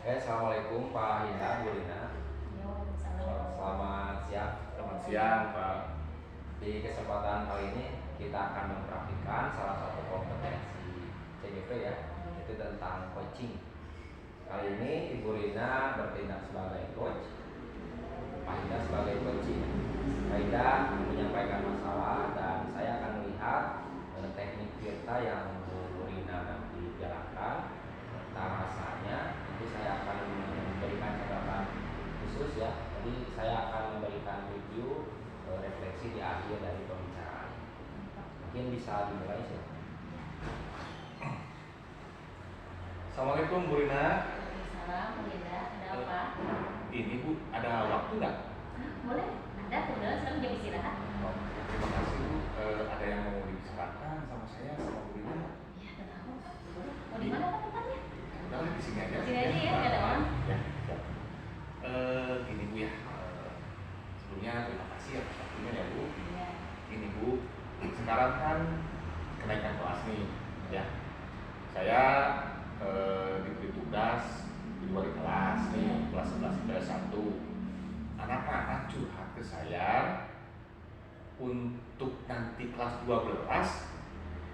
Assalamualaikum Pak Hinda, Bu Lina. Selamat siang. Selamat siang, Pak. Di kesempatan kali ini kita akan mempraktikkan salah satu kompetensi CGP ya, yaitu tentang coaching. Kali ini Ibu Lina bertindak sebagai coach, Pak Hinda sebagai coaching. Pak Hinda menyampaikan masalah dan saya akan melihat teknik kita yang Bu Lina nanti jalankan. Rasanya nanti saya akan memberikan catatan khusus ya. Jadi saya akan memberikan review refleksi di akhir dari pembicaraan. Mungkin bisa dimulai sih. Assalamualaikum Bu Rina. Waalaikumsalam, Bu Linda. Ada apa? Ini Bu, ada waktu nggak? Boleh. Ada, kebetulan sekarang jam istirahat. Oh, terima kasih Bu. Ada yang mau dibicarakan sama saya, sama Bu Rina? Iya, tahu. Boleh. Mau di mana Pak tempatnya? Udah di sini aja. Di sini aja ya, nggak ada orang. Ya, siap. Gini Bu ya. Sebelumnya terima kasih atas waktunya ya Bu. Iya. Ini Bu, sekarang kan kenaikan kelas nih, ya. Saya diberi tugas di luar kelas nih, kelas 11 IPS 1. Anak-anak curhat ke saya untuk nanti kelas 12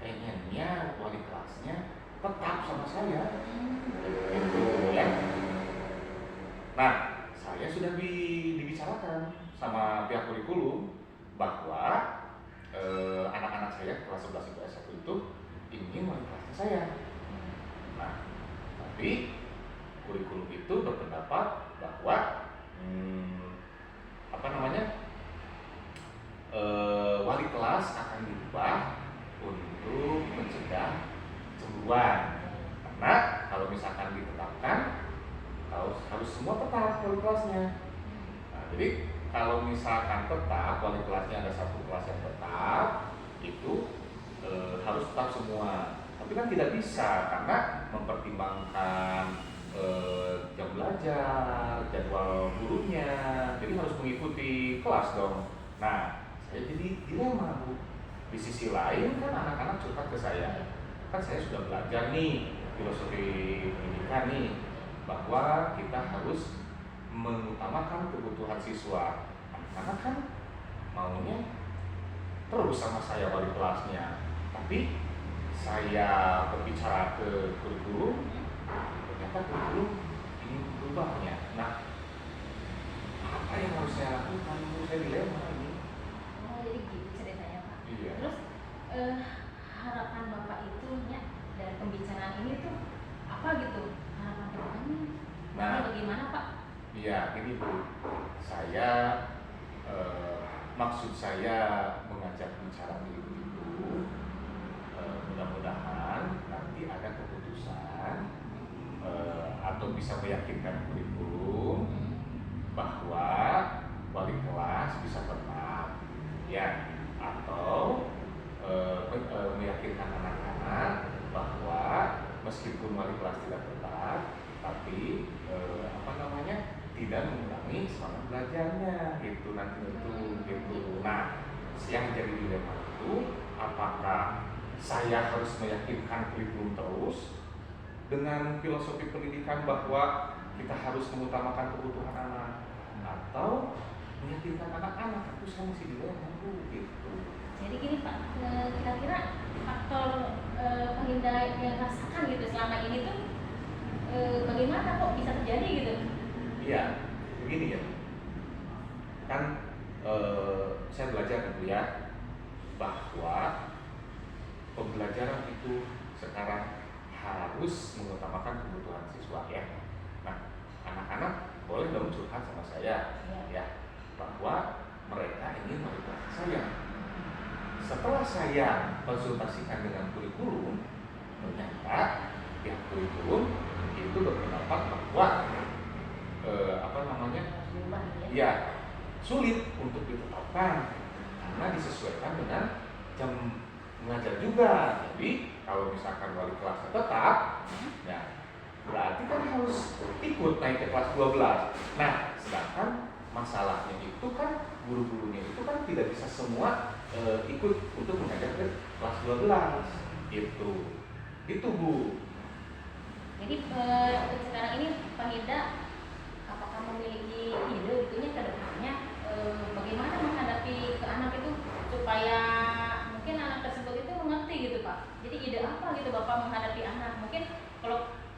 pengennya wali kelasnya tetap sama saya. Gitu ya. Nah, saya sudah dibicarakan sama pihak kurikulum bahwa anak-anak saya kelas 11 IPS 1 itu ingin wali kelasnya saya. Nah, tapi kurikulum itu berpendapat bahwa wali kelas akan diubah untuk mencegah cemburuan. Karena kalau misalkan ditetapkan harus semua tetap wali kelasnya. Nah, jadi kalau misalkan tetap wali kelasnya ada satu kelas yang tetap, itu harus tetap semua. Tapi kan tidak bisa karena mempertimbangkan jam belajar, jadwal gurunya, jadi harus mengikuti kelas dong. Nah, saya jadi dilema Bu. Di sisi lain kan anak-anak curhat ke saya, kan saya sudah belajar nih filosofi pendidikan nih, bahwa kita harus mengutamakan kebutuhan siswa. Anak-anak kan maunya terus sama saya wali kelasnya, tapi saya berbicara ke kurikulum, ternyata kurikulum ingin berubahnya. Nah, apa yang harus saya lakukan? Menurut saya dilema ini. Oh, jadi gitu ceritanya Pak. Iya. Terus harapan Bapak itu ya dari pembicaraan ini tuh apa gitu? Harapan kedepannya? Nah, Bagaimana Pak? Iya, ini Bu. Saya maksud saya mengajak bicara itu mudah-mudahan nanti ada keputusan atau bisa meyakinkan kurikulum bahwa wali kelas bisa tetap, ya, atau meyakinkan anak-anak bahwa meskipun wali kelas tidak tetap, tapi tidak mengurangi semangat belajarnya, gitu nanti gitu. Nah, yang jadi dilema itu apakah saya harus meyakinkan kurikulum terus dengan filosofi pendidikan bahwa kita harus mengutamakan kebutuhan anak, atau meyakinkan anak-anak? Itu saya masih dilema Bu, gitu. Jadi gini Pak, kira-kira faktor penghindar yang rasakan gitu selama ini tuh bagaimana kok bisa terjadi gitu? Iya, begini ya. Kan saya belajar dulu ya bahwa pembelajaran itu sekarang harus mengutamakan kebutuhan siswa ya. Nah, anak-anak boleh dong curhat sama saya ya bahwa mereka ingin wali kelas saya. Setelah saya konsultasikan dengan kurikulum, ternyata pihak kurikulum itu berpendapat bahwa ya sulit untuk ditetapkan karena disesuaikan dengan jam mengajar juga. Jadi kalau misalkan wali kelas tetap, ya berarti kan harus ikut naik ke kelas 12. Nah, sedangkan masalahnya itu kan guru-gurunya itu kan tidak bisa semua ikut untuk mengajar ke kelas 12 itu Bu. Jadi sekarang ini Pak Hinda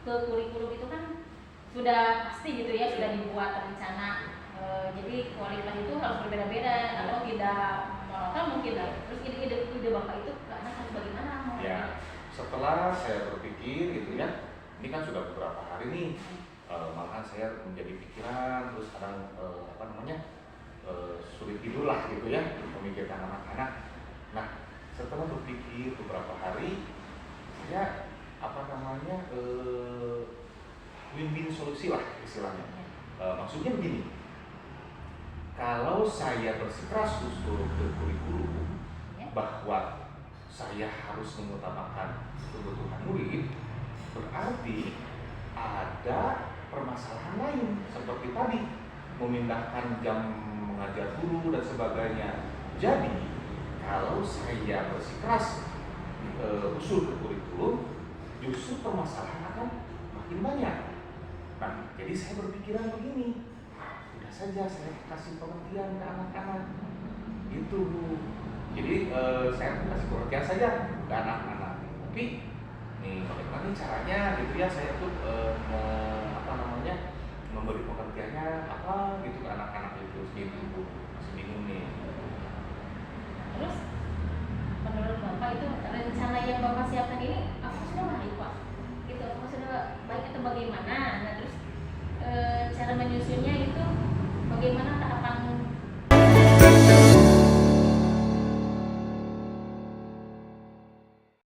ke kurikulum itu kan sudah pasti gitu ya, sudah dibuat rencana. Jadi kualitas itu harus berbeda-beda atau tidak monoton mungkin lah. Terus ide bapak itu ke anak harus bagaimana? Ya, setelah saya berpikir gitu ya, ini kan sudah beberapa hari nih, malahan saya menjadi pikiran, terus kadang sulit tidur lah gitu ya, memikirkan anak-anak. Nah, setelah berpikir beberapa hari, saya win-win solusi lah istilahnya. Maksudnya begini, kalau saya bersikeras usul ke kurikulum bahwa saya harus mengutamakan kebutuhan murid, berarti ada permasalahan lain seperti tadi memindahkan jam mengajar guru dan sebagainya. Jadi kalau saya bersikeras usul ke kurikulum, justru permasalahan akan makin banyak. Nah, jadi saya berpikiran begini, udah saja saya kasih pengertian ke anak-anak, gitu. Jadi saya kasih pengertian saja ke anak-anak. Tapi nih bagaimana nih caranya gitu ya, saya tuh memberi pengertiannya apa gitu ke anak-anak itu gitu, Bu. Masih bingung nih. Terus menurut bapak itu rencana yang bapak siapkan ini apa sudah baik pak? Gitu apa sudah baik atau bagaimana?